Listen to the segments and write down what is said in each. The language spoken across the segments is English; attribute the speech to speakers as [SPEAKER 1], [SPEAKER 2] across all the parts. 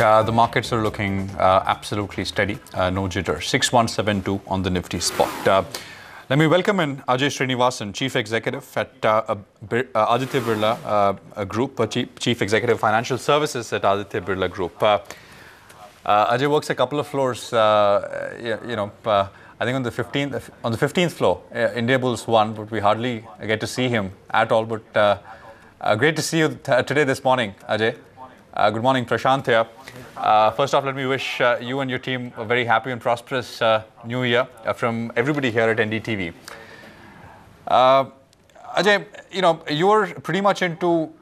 [SPEAKER 1] The markets are looking absolutely steady, no jitter. 6172 on the Nifty spot. Let me welcome in Ajay Srinivasan, Chief Executive at Aditya Birla Group, Chief Executive Financial Services at Aditya Birla Group. Ajay works a couple of floors, I think on the 15th floor, India Bulls won, but we hardly get to see him at all. But great to see you today, this morning, Ajay. Good morning, Prashant here. First off, let me wish you and your team a very happy and prosperous new year from everybody here at NDTV. Ajay, you're pretty much into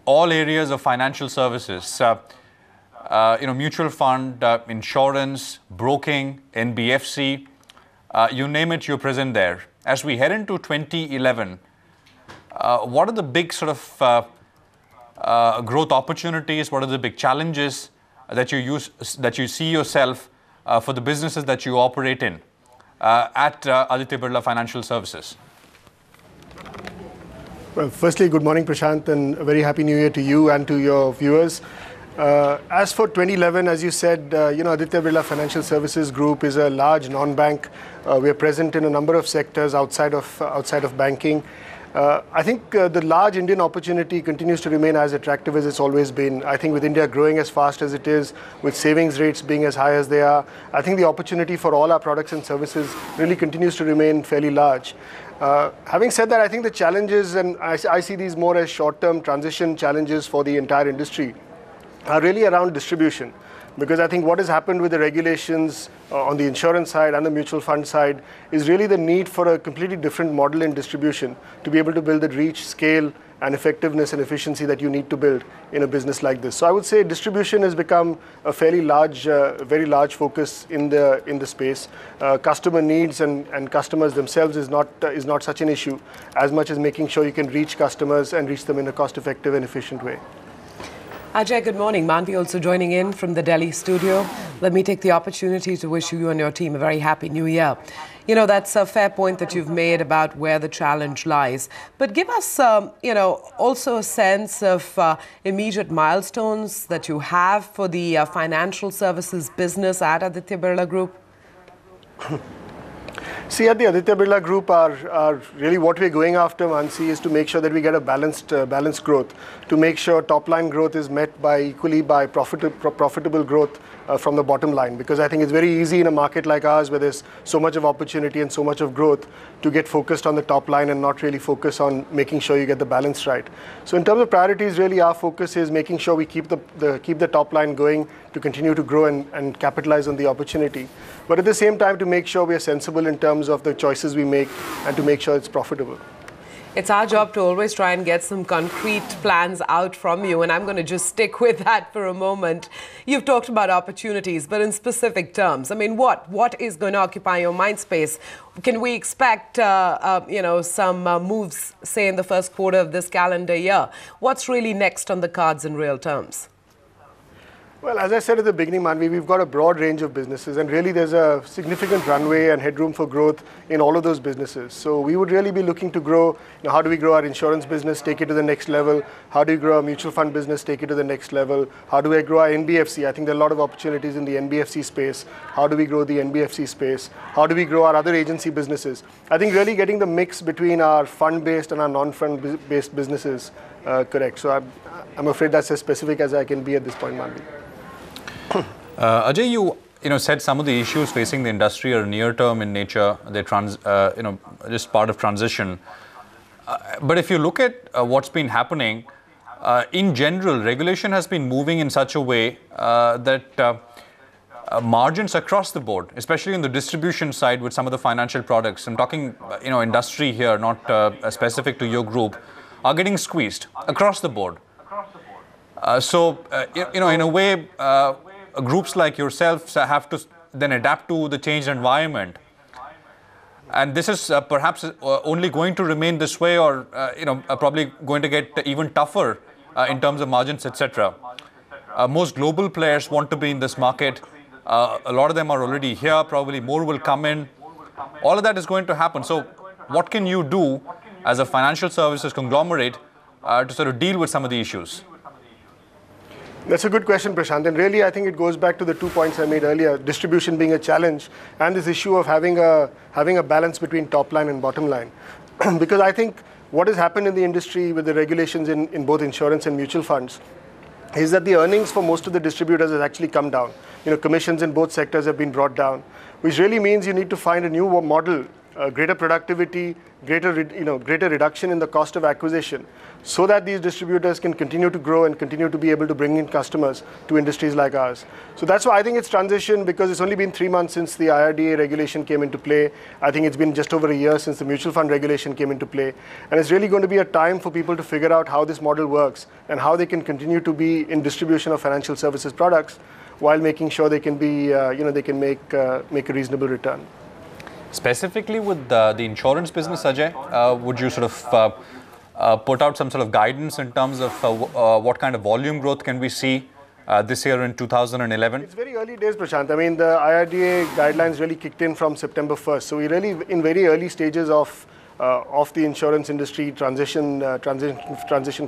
[SPEAKER 1] all areas of financial services. Mutual fund, insurance, broking, NBFC, you name it, you're present there. As we head into 2011, what are the big sort of growth opportunities? What are the big challenges that you see yourself for the businesses that you operate in at Aditya Birla Financial Services?
[SPEAKER 2] Well, firstly, good morning, Prashant, and a very happy new year to you and to your viewers. As for 2011, as you said, Aditya Birla Financial Services Group is a large non-bank. We are present in a number of sectors outside of banking. I think the large Indian opportunity continues to remain as attractive as it's always been. I think with India growing as fast as it is, with savings rates being as high as they are, I think the opportunity for all our products and services really continues to remain fairly large. Having said that, I think the challenges, and I see these more as short-term transition challenges for the entire industry, are really around distribution. Because I think what has happened with the regulations on the insurance side and the mutual fund side is really the need for a completely different model in distribution to be able to build the reach, scale, and effectiveness and efficiency that you need to build in a business like this. So I would say distribution has become a fairly large, very large focus in the space. Customer needs and customers themselves is not such an issue as much as making sure you can reach customers and reach them in a cost-effective and efficient way.
[SPEAKER 3] Ajay, good morning. Manvi also joining in from the Delhi studio. Let me take the opportunity to wish you and your team a very happy new year. That's a fair point that you've made about where the challenge lies. But give us, also a sense of immediate milestones that you have for the financial services business at Aditya Birla Group.
[SPEAKER 2] See, at the Aditya Birla Group, are really what we're going after, Mansi, is to make sure that we get a balanced growth, to make sure top-line growth is met equally by profitable growth from the bottom line. Because I think it's very easy in a market like ours, where there's so much of opportunity and so much of growth, to get focused on the top line and not really focus on making sure you get the balance right. So in terms of priorities, really our focus is making sure we keep the top line going to continue to grow and capitalize on the opportunity. But at the same time, to make sure we are sensible in terms of the choices we make and to make sure it's profitable.
[SPEAKER 3] It's our job to always try and get some concrete plans out from you, and I'm going to just stick with that for a moment. You've talked about opportunities, but in specific terms. I mean, what is going to occupy your mind space? Can we expect, some moves, say, in the first quarter of this calendar year? What's really next on the cards in real terms?
[SPEAKER 2] Well, as I said at the beginning, Manvi, we've got a broad range of businesses, and really there's a significant runway and headroom for growth in all of those businesses. So we would really be looking to grow. How do we grow our insurance business, take it to the next level? How do we grow our mutual fund business, take it to the next level? How do we grow our NBFC? I think there are a lot of opportunities in the NBFC space. How do we grow the NBFC space? How do we grow our other agency businesses? I think really getting the mix between our fund-based and our non-fund-based businesses correct. So I'm afraid that's as specific as I can be at this point, Manvi.
[SPEAKER 1] Ajay, you said some of the issues facing the industry are near-term in nature. They're just part of transition. But if you look at what's been happening, in general, regulation has been moving in such a way that margins across the board, especially on the distribution side with some of the financial products, I'm talking industry here, not specific to your group, are getting squeezed across the board. In a way, groups like yourselves have to then adapt to the changed environment. And this is perhaps only going to remain this way, or probably going to get even tougher in terms of margins, etc. Most global players want to be in this market. A lot of them are already here. Probably more will come in. All of that is going to happen. So what can you do as a financial services conglomerate to sort of deal with some of the issues?
[SPEAKER 2] That's a good question, Prashant. And really, I think it goes back to the 2 points I made earlier, distribution being a challenge and this issue of having a balance between top line and bottom line. Because I think what has happened in the industry with the regulations in both insurance and mutual funds is that the earnings for most of the distributors has actually come down. Commissions in both sectors have been brought down, which really means you need to find a new model, greater productivity, greater reduction in the cost of acquisition, so that these distributors can continue to grow and continue to be able to bring in customers to industries like ours. So that's why I think it's transition, because it's only been 3 months since the IRDA regulation came into play. I think it's been just over a year since the mutual fund regulation came into play. And it's really going to be a time for people to figure out how this model works and how they can continue to be in distribution of financial services products while making sure they can be, they can make a reasonable return.
[SPEAKER 1] Specifically with the insurance business, Ajay, would you sort of put out some sort of guidance in terms of what kind of volume growth can we see this year in 2011?
[SPEAKER 2] It's very early days, Prashant. I mean, the IRDA guidelines really kicked in from September 1st. So we're really in very early stages of the insurance industry transition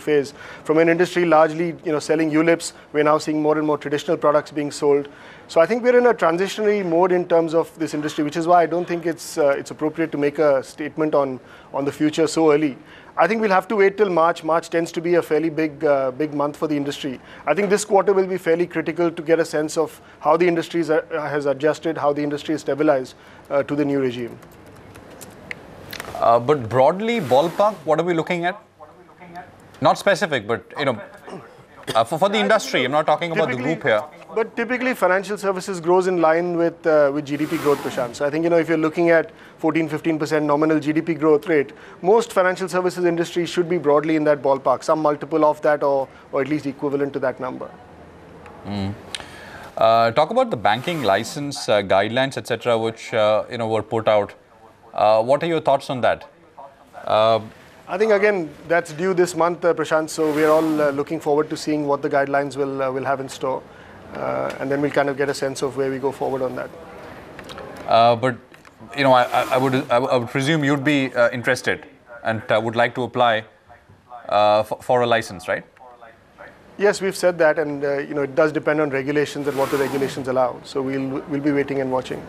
[SPEAKER 2] phase. From an industry largely selling ULIPs, we're now seeing more and more traditional products being sold. So I think we're in a transitionary mode in terms of this industry, which is why I don't think it's appropriate to make a statement on the future so early. I think we'll have to wait till March. March tends to be a fairly big month for the industry. I think this quarter will be fairly critical to get a sense of how the industry has adjusted, how the industry is stabilized to the new regime.
[SPEAKER 1] But broadly, ballpark, what are we looking at? Not specific, but for the industry. I'm not talking about the group here.
[SPEAKER 2] But typically, financial services grows in line with GDP growth, Prashant. So I think if you're looking at 14-15% nominal GDP growth rate, most financial services industry should be broadly in that ballpark, some multiple of that, or at least equivalent to that number.
[SPEAKER 1] Talk about the banking license guidelines, etc., which were put out. What are your thoughts on that?
[SPEAKER 2] I think, again, that's due this month, Prashant, so we're all looking forward to seeing what the guidelines will have in store. And then we'll kind of get a sense of where we go forward on that.
[SPEAKER 1] But, I would presume you'd be interested and would like to apply for a license, right?
[SPEAKER 2] Yes, we've said that, and it does depend on regulations and what the regulations allow. So we'll be waiting and watching.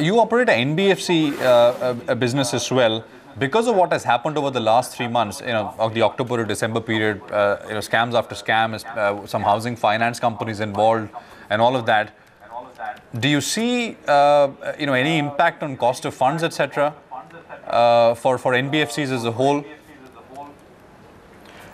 [SPEAKER 1] You operate an NBFC business as well. Because of what has happened over the last 3 months, of the October to December period, scams after scams, some housing finance companies involved, and all of that. Do you see, any impact on cost of funds, etc., for NBFCs as a whole?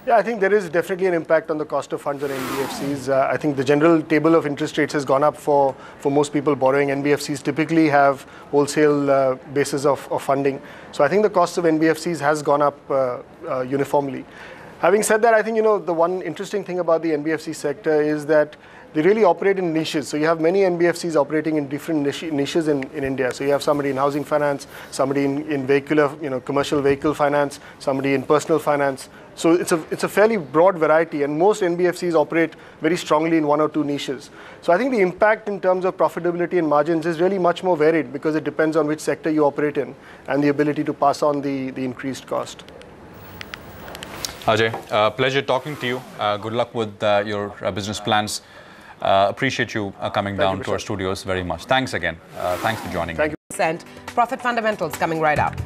[SPEAKER 2] Yeah, I think there is definitely an impact on the cost of funds on NBFCs. I think the general table of interest rates has gone up for most people borrowing. NBFCs typically have wholesale basis of funding. So I think the cost of NBFCs has gone up uniformly. Having said that, I think the one interesting thing about the NBFC sector is that they really operate in niches. So you have many NBFCs operating in different niches in India. So you have somebody in housing finance, somebody in vehicular, commercial vehicle finance, somebody in personal finance. So it's a fairly broad variety, and most NBFCs operate very strongly in 1 or 2 niches. So I think the impact in terms of profitability and margins is really much more varied, because it depends on which sector you operate in and the ability to pass on the increased cost.
[SPEAKER 1] Ajay, pleasure talking to you. Good luck with your business plans. Appreciate you coming down to our studios very much. Thanks again. Thanks for joining.
[SPEAKER 2] Thank you.
[SPEAKER 3] Profit fundamentals coming right up.